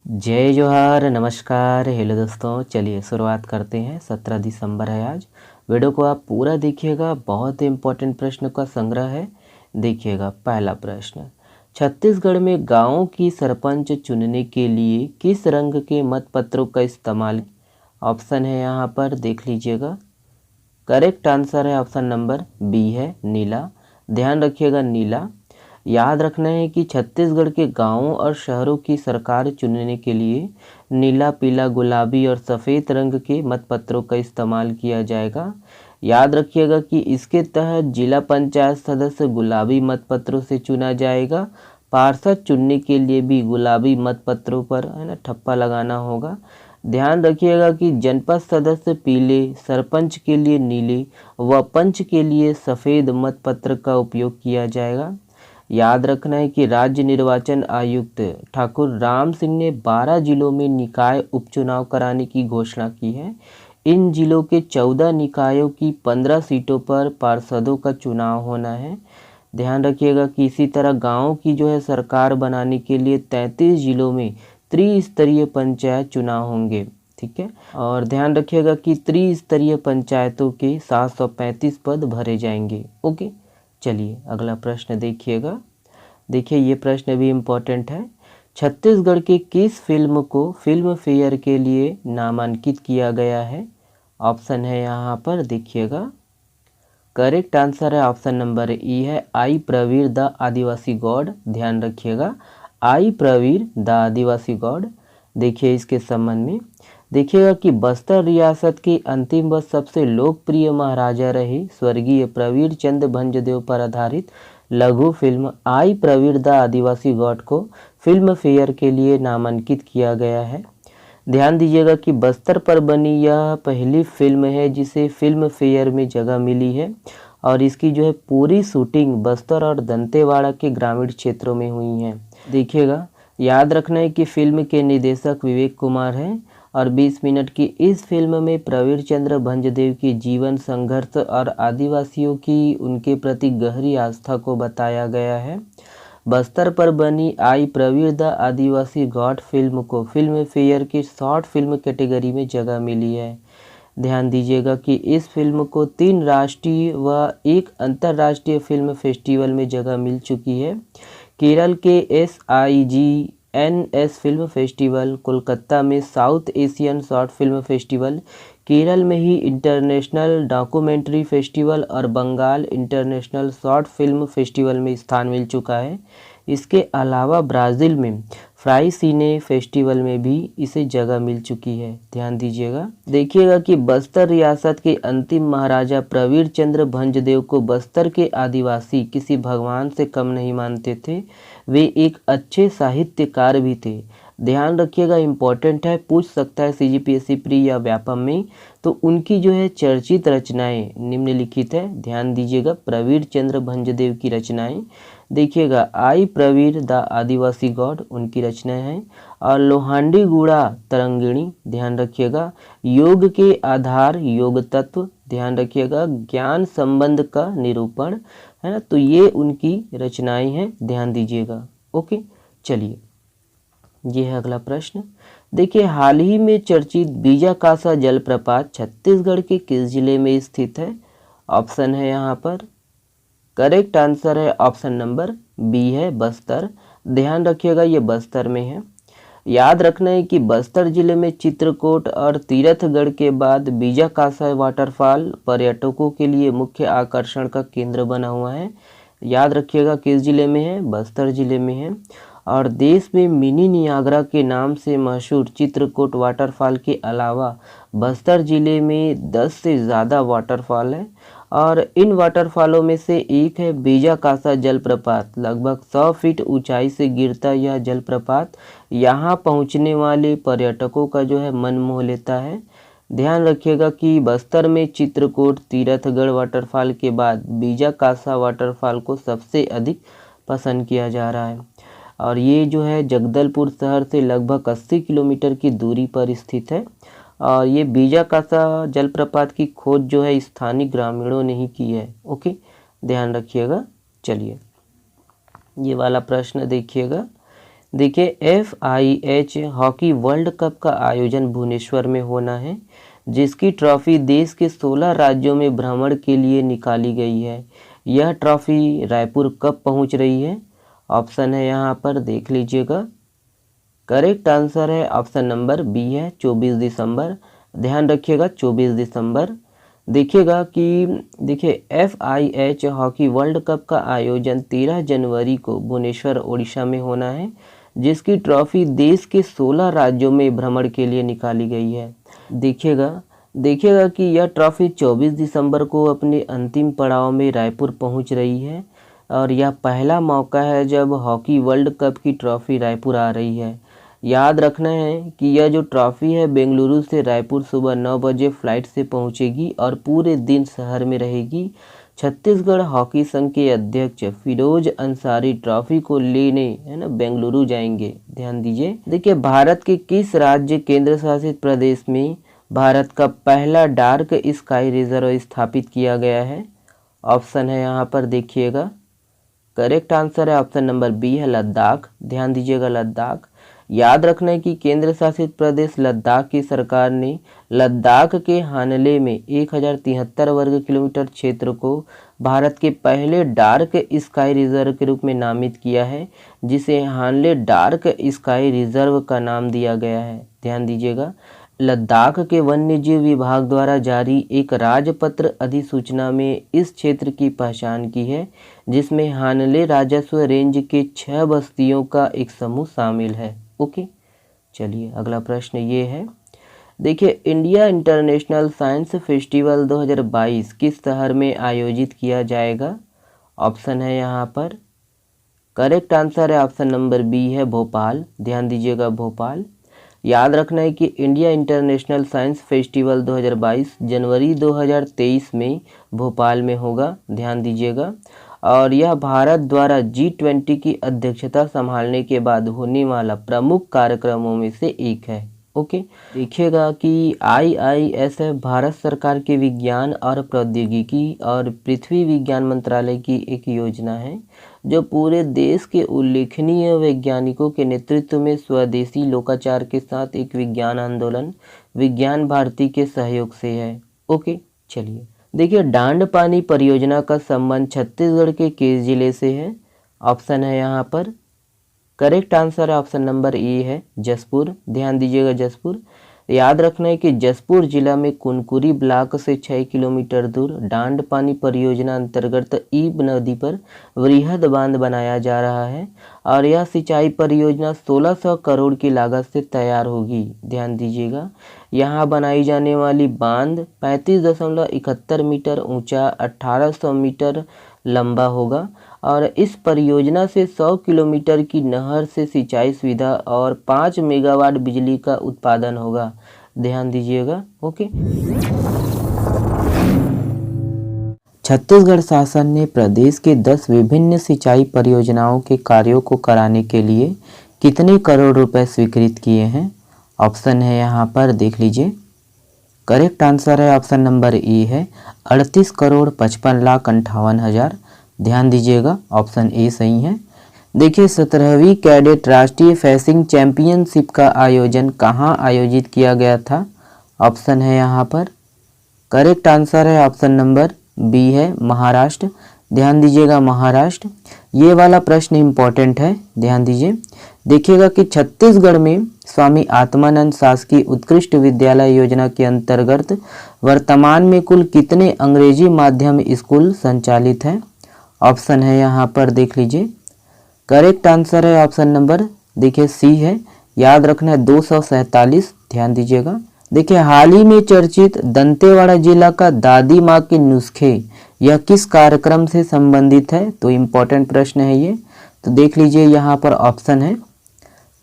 जय जोहार, नमस्कार, हेलो दोस्तों। चलिए शुरुआत करते हैं। 17 दिसंबर है आज। वीडियो को आप पूरा देखिएगा, बहुत इम्पोर्टेंट प्रश्न का संग्रह है। देखिएगा पहला प्रश्न, छत्तीसगढ़ में गांवों की सरपंच चुनने के लिए किस रंग के मतपत्रों का इस्तेमाल? ऑप्शन है यहाँ पर, देख लीजिएगा। करेक्ट आंसर है ऑप्शन नंबर बी है, नीला। ध्यान रखिएगा, नीला। याद रखना है कि छत्तीसगढ़ के गांवों और शहरों की सरकार चुनने के लिए नीला, पीला, गुलाबी और सफ़ेद रंग के मतपत्रों का इस्तेमाल किया जाएगा। याद रखिएगा कि इसके तहत जिला पंचायत सदस्य गुलाबी मतपत्रों से चुना जाएगा। पार्षद चुनने के लिए भी गुलाबी मतपत्रों पर है ना ठप्पा लगाना होगा। ध्यान रखिएगा कि जनपद सदस्य पीले, सरपंच के लिए नीले व पंच के लिए सफ़ेद मतपत्र का उपयोग किया जाएगा। याद रखना है कि राज्य निर्वाचन आयुक्त ठाकुर राम सिंह ने 12 जिलों में निकाय उपचुनाव कराने की घोषणा की है। इन जिलों के 14 निकायों की 15 सीटों पर पार्षदों का चुनाव होना है। ध्यान रखिएगा कि इसी तरह गाँव की जो है सरकार बनाने के लिए 33 जिलों में त्रिस्तरीय पंचायत चुनाव होंगे। ठीक है, और ध्यान रखिएगा कि त्रिस्तरीय पंचायतों के 735 पद भरे जाएंगे। ओके, चलिए अगला प्रश्न देखिएगा। देखिए ये प्रश्न भी इम्पोर्टेंट है। छत्तीसगढ़ के किस फिल्म को फिल्म फेयर के लिए नामांकित किया गया है? ऑप्शन है यहाँ पर, देखिएगा। करेक्ट आंसर है ऑप्शन नंबर ई है, आई प्रवीर द आदिवासी गॉड। ध्यान रखिएगा, आई प्रवीर द आदिवासी गॉड। देखिए इसके संबंध में देखिएगा कि बस्तर रियासत के अंतिम व सबसे लोकप्रिय महाराजा रहे स्वर्गीय प्रवीर चंद भंजदेव पर आधारित लघु film I Pravir the Adivasi god को फिल्म फेयर के लिए नामांकित किया गया है। ध्यान दीजिएगा कि बस्तर पर बनी यह पहली फिल्म है जिसे फिल्म फेयर में जगह मिली है और इसकी जो है पूरी शूटिंग बस्तर और दंतेवाड़ा के ग्रामीण क्षेत्रों में हुई है। देखिएगा, याद रखना है कि फिल्म के निर्देशक विवेक कुमार हैं और 20 मिनट की इस फिल्म में प्रवीर चंद्र भंजदेव की जीवन, संघर्ष और आदिवासियों की उनके प्रति गहरी आस्था को बताया गया है। बस्तर पर बनी I Pravir the Adivasi god film को फिल्म फेयर की शॉर्ट फिल्म कैटेगरी में जगह मिली है। ध्यान दीजिएगा कि इस फिल्म को 3 राष्ट्रीय व 1 अंतर्राष्ट्रीय फिल्म फेस्टिवल में जगह मिल चुकी है। केरल के SIGNS फिल्म फेस्टिवल, कोलकाता में South Asian short film festival, Kerala में ही इंटरनेशनल डॉक्यूमेंट्री फेस्टिवल और Bengal international short film festival में स्थान मिल चुका है। इसके अलावा ब्राज़ील में फ्राई सिने फेस्टिवल में भी इसे जगह मिल चुकी है। ध्यान दीजिएगा। देखिएगा कि बस्तर रियासत के अंतिम महाराजा प्रवीर चंद्र भंजदेव को बस्तर के आदिवासी किसी भगवान से कम नहीं मानते थे। वे एक अच्छे साहित्यकार भी थे। ध्यान रखिएगा, इम्पोर्टेंट है, पूछ सकता है CGPSC प्री या व्यापम में। तो उनकी जो है चर्चित रचनाएं निम्नलिखित है। ध्यान दीजिएगा, प्रवीर चंद्र भंजदेव की रचनाएं। देखिएगा, आई प्रवीर द आदिवासी गॉड उनकी रचनाएं हैं और लोहांडी गुड़ा तरंगिणी। ध्यान रखिएगा, योग के आधार योग तत्व। ध्यान रखिएगा, ज्ञान संबंध का निरूपण, है ना। तो ये उनकी रचनाएं हैं, ध्यान दीजिएगा। ओके, चलिए ये है अगला प्रश्न। देखिए, हाल ही में चर्चित बीजाकासा जलप्रपात छत्तीसगढ़ के किस जिले में स्थित है? ऑप्शन है यहाँ पर, करेक्ट आंसर है ऑप्शन नंबर बी है, बस्तर। ध्यान रखिएगा, ये बस्तर में है। याद रखना है कि बस्तर जिले में चित्रकोट और तीरथगढ़ के बाद बीजाकासा वाटरफॉल पर्यटकों के लिए मुख्य आकर्षण का केंद्र बना हुआ है। याद रखिएगा किस जिले में है, बस्तर जिले में है। और देश में मिनी नियाग्रा के नाम से मशहूर चित्रकोट वाटरफॉल के अलावा बस्तर जिले में 10 से ज़्यादा वाटरफॉल है और इन वाटरफॉलों में से एक है बीजाकासा जलप्रपात। लगभग 100 फीट ऊंचाई से गिरता यह जलप्रपात यहाँ पहुँचने वाले पर्यटकों का जो है मन मोह लेता है। ध्यान रखिएगा कि बस्तर में चित्रकोट तीरथगढ़ वाटरफॉल के बाद बीजाकासा वाटरफॉल को सबसे अधिक पसंद किया जा रहा है और ये जो है जगदलपुर शहर से लगभग 80 किलोमीटर की दूरी पर स्थित है। और ये बीजाकासा जलप्रपात की खोज जो है स्थानीय ग्रामीणों ने ही की है। ओके, ध्यान रखिएगा। चलिए ये वाला प्रश्न देखिएगा। देखिए FIH हॉकी वर्ल्ड कप का आयोजन भुवनेश्वर में होना है, जिसकी ट्रॉफी देश के 16 राज्यों में भ्रमण के लिए निकाली गई है। यह ट्रॉफी रायपुर कब पहुंच रही है? ऑप्शन है यहाँ पर देख लीजिएगा। करेक्ट आंसर है ऑप्शन नंबर बी है 24 दिसंबर। ध्यान रखिएगा 24 दिसंबर। देखिएगा कि देखिए FIH हॉकी वर्ल्ड कप का आयोजन 13 जनवरी को भुवनेश्वर ओडिशा में होना है, जिसकी ट्रॉफी देश के 16 राज्यों में भ्रमण के लिए निकाली गई है। देखिएगा कि यह ट्रॉफी 24 दिसंबर को अपने अंतिम पड़ाव में रायपुर पहुंच रही है और यह पहला मौका है जब हॉकी वर्ल्ड कप की ट्रॉफी रायपुर आ रही है। याद रखना है कि यह जो ट्रॉफी है बेंगलुरु से रायपुर सुबह 9 बजे फ्लाइट से पहुंचेगी और पूरे दिन शहर में रहेगी। छत्तीसगढ़ हॉकी संघ के अध्यक्ष फिरोज अंसारी ट्रॉफी को लेने बेंगलुरु जाएंगे। ध्यान दीजिए। देखिए भारत के किस राज्य केंद्र शासित प्रदेश में भारत का पहला डार्क स्काई रिजर्व स्थापित किया गया है? ऑप्शन है यहाँ पर देखिएगा। करेक्ट आंसर है ऑप्शन नंबर बी है लद्दाख। ध्यान दीजिएगा लद्दाख। याद रखना है कि केंद्र शासित प्रदेश लद्दाख की सरकार ने लद्दाख के हानले में 1073 वर्ग किलोमीटर क्षेत्र को भारत के पहले डार्क स्काई रिजर्व के रूप में नामित किया है, जिसे हानले डार्क स्काई रिजर्व का नाम दिया गया है। ध्यान दीजिएगा। लद्दाख के वन्यजीव विभाग द्वारा जारी एक राजपत्र अधिसूचना में इस क्षेत्र की पहचान की है, जिसमें हानले राजस्व रेंज के 6 बस्तियों का एक समूह शामिल है। ओके, चलिए अगला प्रश्न ये है। देखिए इंडिया इंटरनेशनल साइंस फेस्टिवल 2022 किस शहर में आयोजित किया जाएगा? ऑप्शन है यहाँ पर। करेक्ट आंसर है ऑप्शन नंबर बी है भोपाल। ध्यान दीजिएगा भोपाल। याद रखना है कि इंडिया इंटरनेशनल साइंस फेस्टिवल 2022 जनवरी 2023 में भोपाल में होगा। ध्यान दीजिएगा। और यह भारत द्वारा G20 की अध्यक्षता संभालने के बाद होने वाला प्रमुख कार्यक्रमों में से एक है। ओके, देखिएगा कि IISF भारत सरकार के विज्ञान और प्रौद्योगिकी और पृथ्वी विज्ञान मंत्रालय की एक योजना है, जो पूरे देश के उल्लेखनीय वैज्ञानिकों के नेतृत्व में स्वदेशी लोकाचार के साथ एक विज्ञान आंदोलन विज्ञान भारती के सहयोग से है। ओके, चलिए देखिए डांड पानी परियोजना का संबंध छत्तीसगढ़ के किस जिले से है? ऑप्शन है यहाँ पर। करेक्ट आंसर है ऑप्शन नंबर ए है जसपुर। ध्यान दीजिएगा जसपुर। याद रखना है कि जसपुर जिला में कुनकुरी ब्लॉक से 6 किलोमीटर दूर डांड पानी परियोजना अंतर्गत ईब नदी पर वृहद बांध बनाया जा रहा है और यह सिंचाई परियोजना 1600 करोड़ की लागत से तैयार होगी। ध्यान दीजिएगा। यहाँ बनाई जाने वाली बांध 35.71 मीटर ऊंचा 1800 मीटर लंबा होगा और इस परियोजना से 100 किलोमीटर की नहर से सिंचाई सुविधा और 5 मेगावाट बिजली का उत्पादन होगा। ध्यान दीजिएगा। ओके, छत्तीसगढ़ शासन ने प्रदेश के 10 विभिन्न सिंचाई परियोजनाओं के कार्यों को कराने के लिए कितने करोड़ रुपए स्वीकृत किए हैं? ऑप्शन है यहाँ पर देख लीजिए। करेक्ट आंसर है ऑप्शन नंबर ए है 38 करोड़ 55 लाख 58 हज़ार। ध्यान दीजिएगा ऑप्शन ए सही है। देखिए 17वीं कैडेट राष्ट्रीय फेंसिंग चैंपियनशिप का आयोजन कहाँ आयोजित किया गया था? ऑप्शन है यहाँ पर। करेक्ट आंसर है ऑप्शन नंबर बी है महाराष्ट्र। ध्यान दीजिएगा महाराष्ट्र। ये वाला प्रश्न इम्पोर्टेंट है, ध्यान दीजिए। देखिएगा कि छत्तीसगढ़ में स्वामी आत्मानंद शासकीय उत्कृष्ट विद्यालय योजना के अंतर्गत वर्तमान में कुल कितने अंग्रेजी माध्यम स्कूल संचालित हैं? ऑप्शन है यहाँ पर देख लीजिए। करेक्ट आंसर है ऑप्शन नंबर देखिए सी है। याद रखना है 247। ध्यान दीजिएगा। देखिए हाल ही में चर्चित दंतेवाड़ा जिला का दादी माँ के नुस्खे यह किस कार्यक्रम से संबंधित है? तो इम्पोर्टेंट प्रश्न है ये, तो देख लीजिए यहाँ पर ऑप्शन है।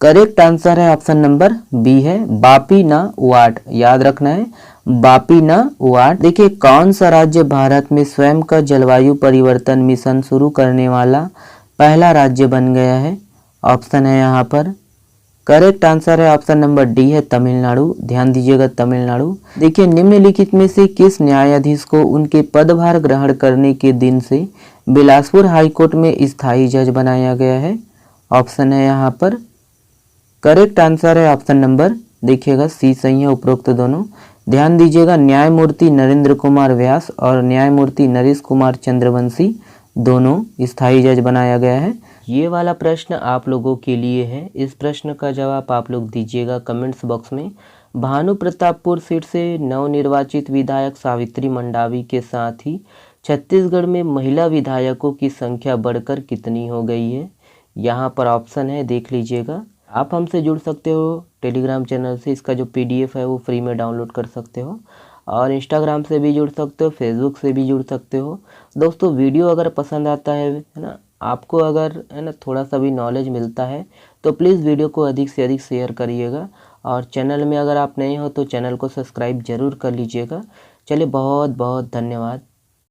करेक्ट आंसर है ऑप्शन नंबर बी है बापी ना वाट। याद रखना है बापी ना वाट। देखिए कौन सा राज्य भारत में स्वयं का जलवायु परिवर्तन मिशन शुरू करने वाला पहला राज्य बन गया है? ऑप्शन है यहाँ पर। करेक्ट आंसर है ऑप्शन नंबर डी है तमिलनाडु। ध्यान दीजिएगा तमिलनाडु। देखिए निम्नलिखित में से किस न्यायाधीश को उनके पदभार ग्रहण करने के दिन से बिलासपुर हाईकोर्ट में स्थायी जज बनाया गया है? ऑप्शन है यहाँ पर। करेक्ट आंसर है ऑप्शन नंबर, देखिएगा सी सही है उपरोक्त दोनों। ध्यान दीजिएगा, न्यायमूर्ति नरेंद्र कुमार व्यास और न्यायमूर्ति नरेश कुमार चंद्रवंशी दोनों स्थायी जज बनाया गया है। ये वाला प्रश्न आप लोगों के लिए है। इस प्रश्न का जवाब आप लोग दीजिएगा कमेंट्स बॉक्स में। भानु प्रतापपुर सीट से नवनिर्वाचित विधायक सावित्री मंडावी के साथ ही छत्तीसगढ़ में महिला विधायकों की संख्या बढ़कर कितनी हो गई है। यहाँ पर ऑप्शन है, देख लीजिएगा। आप हमसे जुड़ सकते हो टेलीग्राम चैनल से, इसका जो PDF है वो फ्री में डाउनलोड कर सकते हो, और इंस्टाग्राम से भी जुड़ सकते हो, फेसबुक से भी जुड़ सकते हो। दोस्तों वीडियो अगर पसंद आता है ना, आपको अगर है ना थोड़ा सा भी नॉलेज मिलता है तो प्लीज़ वीडियो को अधिक से अधिक शेयर करिएगा, और चैनल में अगर आप नए हो तो चैनल को सब्सक्राइब ज़रूर कर लीजिएगा। चलिए, बहुत बहुत धन्यवाद।